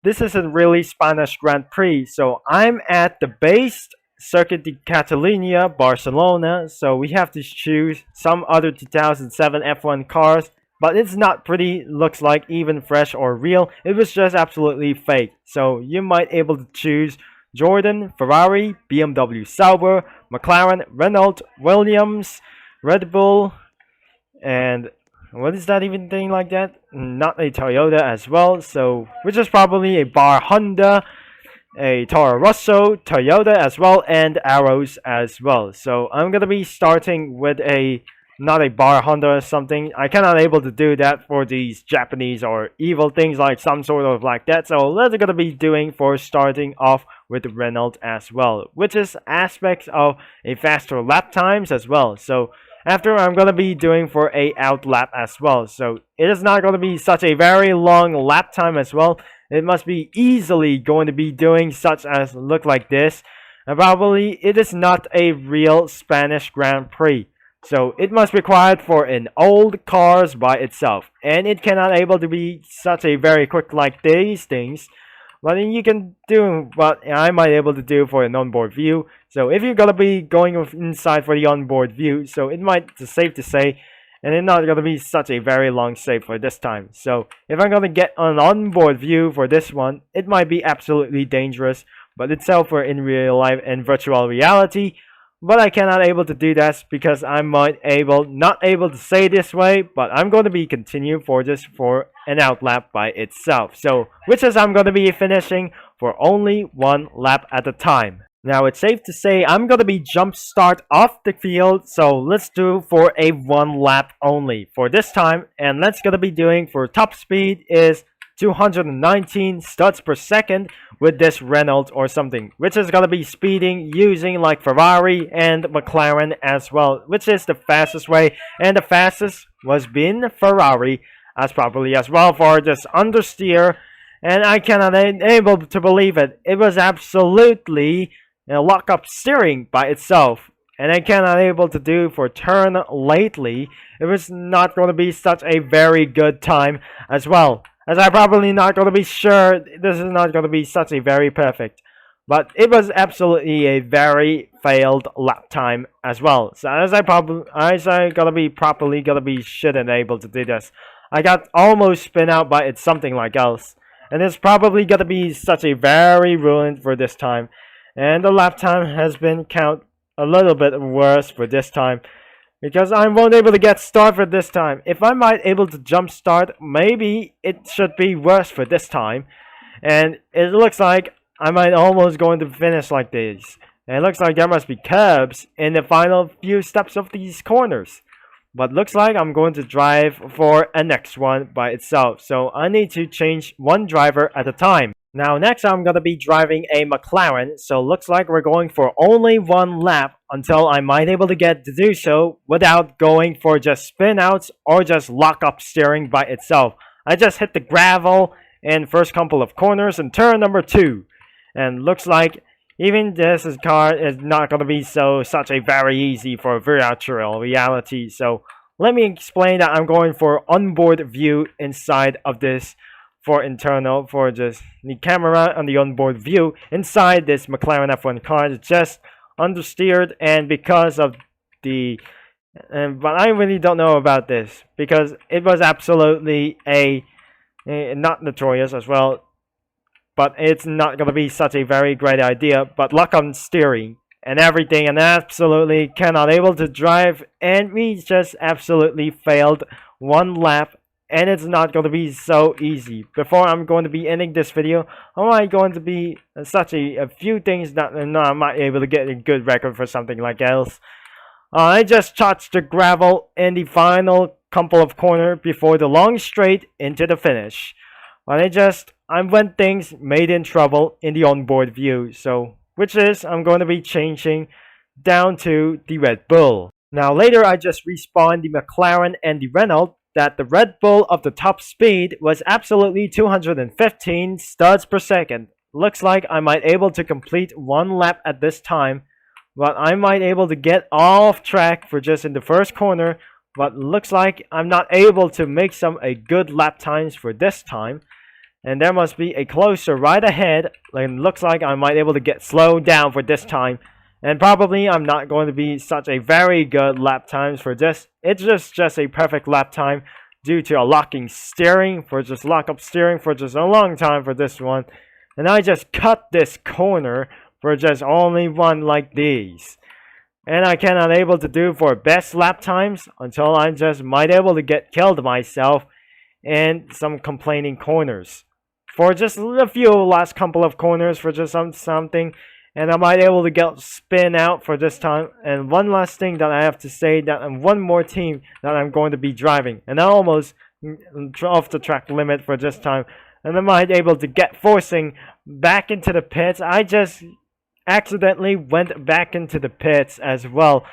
this isn't really Spanish Grand Prix. So I'm at the base Circuit de Catalunya, Barcelona. So we have to choose some other 2007 F1 cars. But it's not pretty, looks like even fresh or real. It was just absolutely fake. So you might able to choose Jordan, Ferrari, BMW Sauber, McLaren, Reynolds, Williams, Red Bull, and what is that even thing like that? Not a Toyota as well, so which is probably a Bar Honda, a Toro Rosso, Toyota as well, and Arrows as well. So I'm gonna be starting with a not a Bar Honda or something. I cannot able to do that for these Japanese or evil things like some sort of like that. So that's gonna be doing for starting off with Reynolds as well, which is aspects of a faster lap times as well. So after I'm gonna be doing for a out lap as well. So it is not gonna be such a very long lap time as well. It must be easily going to be doing such as look like this. And probably it is not a real Spanish Grand Prix. So it must be required for an old cars by itself. And it cannot able to be such a very quick like these things. But you can do what I might able to do for an onboard view. So if you're gonna be going inside for the onboard view, so it might be safe to say, and it's not gonna be such a very long save for this time. So if I'm gonna get an onboard view for this one, it might be absolutely dangerous, but itself for in real life and virtual reality. But I cannot able to do that because I might not able to say this way, but I'm going to be continue for this for an out lap by itself. So which is I'm going to be finishing for only one lap at a time. Now it's safe to say I'm going to be jump start off the field, so let's do for a one lap only for this time, and let's going to be doing for top speed is 219 studs per second with this Reynolds or something, which is gonna be speeding using like Ferrari and McLaren as well, which is the fastest way, and the fastest was being Ferrari as probably as well for this understeer, and I cannot able to believe it. It was absolutely lock up steering by itself, and I cannot able to do for turn lately. It was not going to be such a very good time as well, as I'm probably not going to be sure this is not going to be such a very perfect. But it was absolutely a very failed lap time as well. So as I gotta be properly gonna be shouldn't able to do this. I got almost spin out by it's something like else. And it's probably gonna be such a very ruined for this time. And the lap time has been count a little bit worse for this time, because I won't able to get start for this time. If I might able to jump start, maybe it should be worse for this time. And it looks like I might almost going to finish like this. And it looks like there must be curbs in the final few steps of these corners. But looks like I'm going to drive for a next one by itself. So I need to change one driver at a time. Now next I'm going to be driving a McLaren, so looks like we're going for only one lap until I might able to get to do so without going for just spin outs or just lock up steering by itself. I just hit the gravel in first couple of corners in turn number 2, and looks like even this car is not going to be such a very easy for virtual reality. So let me explain that I'm going for onboard view inside of this for internal, for just the camera on the onboard view inside this McLaren F1 car is just understeered, and because of the but I really don't know about this because it was absolutely a not notorious as well, but it's not going to be such a very great idea, but luck on steering and everything, and absolutely cannot able to drive, and we just absolutely failed one lap. And it's not going to be so easy. Before I'm going to be ending this video, am I going to be such a few things that I might able to get a good record for something like else. I just touched the gravel in the final couple of corner before the long straight into the finish. But I went things made in trouble in the onboard view. So which is I'm going to be changing down to the Red Bull. Now later I just respawned the McLaren and the Reynolds, that the Red Bull of the top speed was absolutely 215 studs per second. Looks like I might able to complete one lap at this time, but I might able to get off track for just in the first corner, but looks like I'm not able to make a good lap times for this time. and there must be a closer right ahead. It looks like I might be able to get slowed down for this time. And probably I'm not going to be such a very good lap times for this. It's just a perfect lap time due to a locking steering for just lock up steering for just a long time for this one. And I just cut this corner for just only one like these. And I cannot able to do for best lap times until I just might able to get killed myself in some complaining corners. For just a few last couple of corners for just something, and I might able to get spin out for this time. And one last thing that I have to say, that one more team that I'm going to be driving, and I almost off the track limit for this time, and I might able to get forcing back into the pits. I just accidentally went back into the pits as well,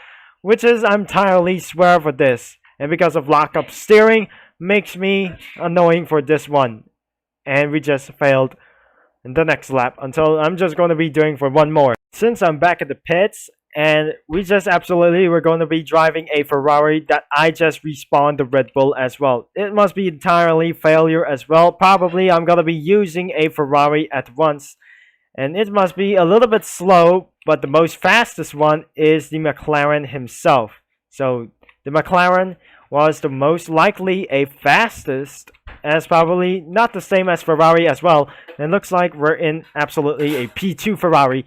which is I'm entirely swear for this, and because of lock-up steering makes me annoying for this one, and we just failed in the next lap until I'm just going to be doing for one more. Since I'm back at the pits, and we just absolutely we're going to be driving a Ferrari that I just respawned the Red Bull as well. It must be entirely failure as well. Probably I'm going to be using a Ferrari at once, and it must be a little bit slow, but the most fastest one is the McLaren himself. So the McLaren was the most likely a fastest, as probably not the same as Ferrari as well. And it looks like we're in absolutely a P2 Ferrari,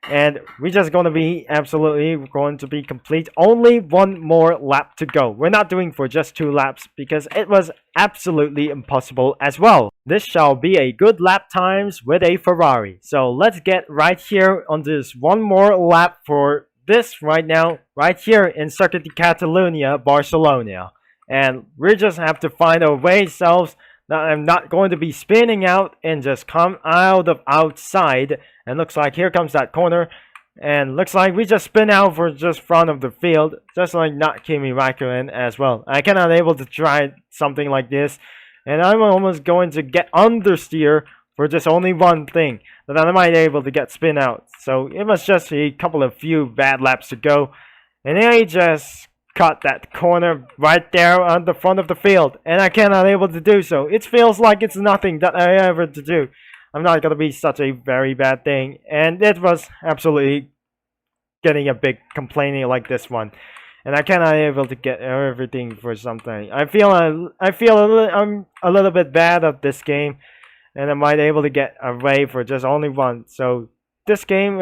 and we're just going to be absolutely going to be complete only one more lap to go. We're not doing for just 2 laps because it was absolutely impossible as well. This shall be a good lap times with a Ferrari. So let's get right here on this one more lap for this right now, right here in Circuit de Catalunya, Barcelona. And we just have to find a way selves that I'm not going to be spinning out and just come out of outside. And looks like here comes that corner, and looks like we just spin out for just front of the field, just like not Kimi Raikkonen as well. I cannot able to try something like this, and I'm almost going to get understeer for just only one thing, that I might be able to get spin out. So it was just a couple of few bad laps to go, and I just cut that corner right there on the front of the field, and I cannot able to do so. It feels like it's nothing that I ever to do. I'm not gonna be such a very bad thing, and it was absolutely getting a big complaining like this one, and I cannot able to get everything for something. I'm a little bit bad at this game, and I might able to get away for just only one. So this game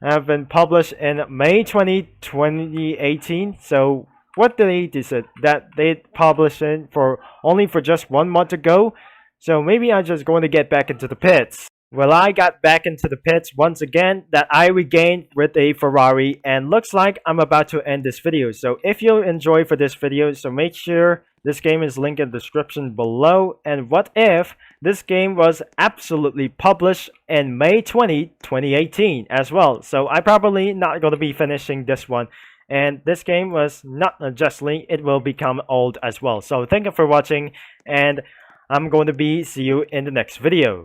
have been published in May 2018. So what date is it that they published it for only for just 1 month ago? So maybe I'm just going to get back into the pits. Well, I got back into the pits once again that I regained with a Ferrari, and looks like I'm about to end this video. So if you enjoy for this video, so make sure this game is linked in the description below. And what if this game was absolutely published in May 2018 as well? So I probably not going to be finishing this one. And this game was not justly, it will become old as well. So thank you for watching, and I'm going to see you in the next video.